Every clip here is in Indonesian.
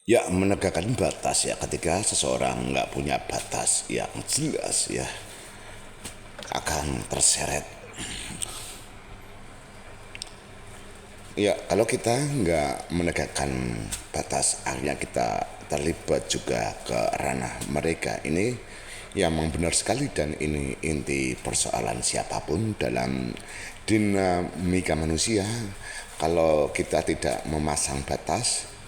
Ya, menegakkan batas ya, ketika seseorang nggak punya batas yang jelas ya, akan terseret. Ya, kalau kita nggak menegakkan batas, akhirnya kita terlibat juga ke ranah mereka. Ini yang memang benar sekali, dan ini inti persoalan siapapun dalam dinamika manusia. Kalau kita tidak memasang batas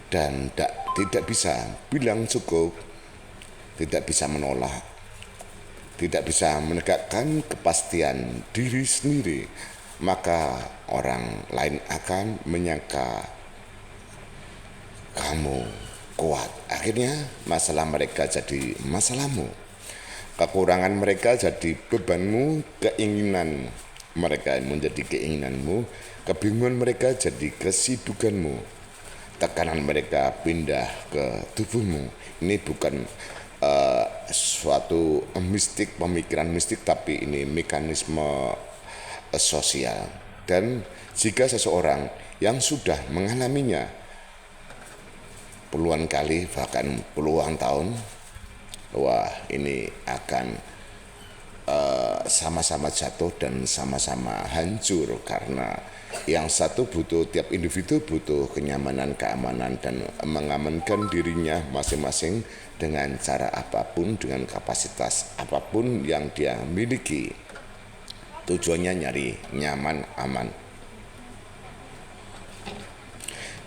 dan tidak bisa bilang cukup, tidak bisa menolak, tidak bisa menegakkan kepastian diri sendiri, maka orang lain akan menyangka kamu kuat. Akhirnya masalah mereka jadi masalahmu, kekurangan mereka jadi bebanmu, keinginan mereka menjadi keinginanmu, kebingungan mereka jadi kesibukanmu, tekanan mereka pindah ke tubuhmu. Ini bukan suatu mistik, pemikiran mistik, tapi ini mekanisme sosial. Dan jika seseorang yang sudah mengalaminya puluhan kali, bahkan puluhan tahun, wah, ini akan sama-sama jatuh dan sama-sama hancur, karena yang satu butuh, tiap individu butuh kenyamanan, keamanan, dan mengamankan dirinya masing-masing dengan cara apapun, dengan kapasitas apapun yang dia miliki. Tujuannya nyari nyaman, aman.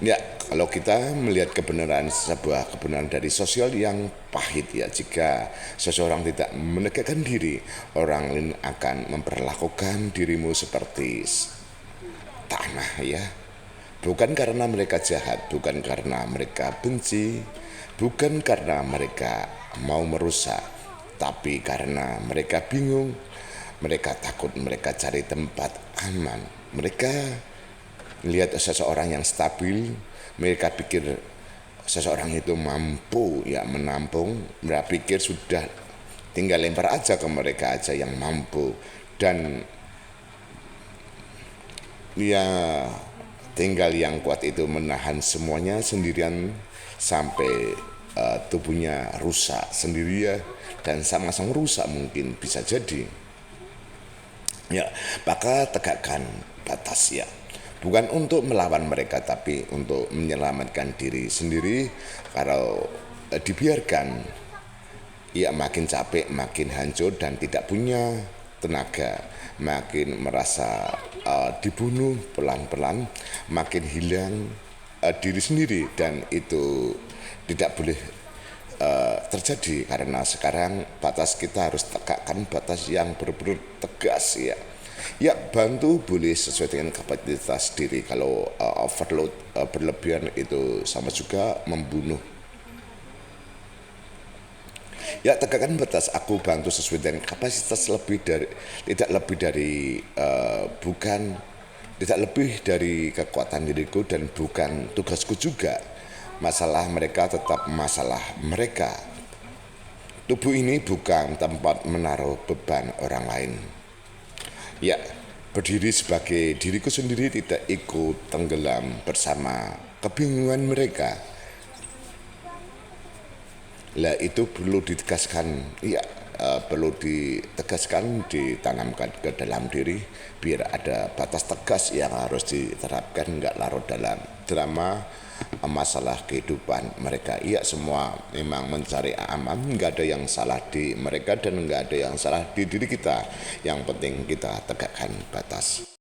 Ya, kalau kita melihat kebenaran, sebuah kebenaran dari sosial yang pahit ya, jika seseorang tidak menegakkan diri, orang lain akan memperlakukan dirimu seperti tanah ya. Bukan karena mereka jahat, bukan karena mereka benci, bukan karena mereka mau merusak, tapi karena mereka bingung, mereka takut, mereka cari tempat aman. Mereka lihat seseorang yang stabil, mereka pikir seseorang itu mampu ya menampung, mereka pikir sudah tinggal lempar aja ke mereka aja yang mampu, dan ya tinggal yang kuat itu menahan semuanya sendirian sampai tubuhnya rusak sendiri ya, dan sama-sama rusak mungkin bisa jadi. Ya, maka tegakkan batas ya. Bukan untuk melawan mereka, tapi untuk menyelamatkan diri sendiri. Kalau dibiarkan, ya makin capek, makin hancur, dan tidak punya tenaga, makin merasa dibunuh pelan-pelan, makin hilang diri sendiri, dan itu tidak boleh terjadi, karena sekarang batas kita harus tegakkan batas yang benar-benar tegas ya. Ya, bantu boleh sesuai dengan kapasitas diri. Kalau overload, berlebihan, itu sama juga membunuh. Ya, tegakkan batas, aku bantu sesuai dengan kapasitas, lebih dari, tidak lebih dari, bukan, tidak lebih dari kekuatan diriku, dan bukan tugasku juga. Masalah mereka tetap masalah mereka. Tubuh ini bukan tempat menaruh beban orang lain. Ya, berdiri sebagai diriku sendiri, tidak ikut tenggelam bersama kebingungan mereka. Lah, itu perlu ditegaskan, ya, perlu ditegaskan, ditanamkan ke dalam diri, biar ada batas tegas yang harus diterapkan, nggak larut dalam drama masalah kehidupan mereka. Iya, semua memang mencari aman, nggak ada yang salah di mereka dan nggak ada yang salah di diri kita. Yang penting kita tegakkan batas.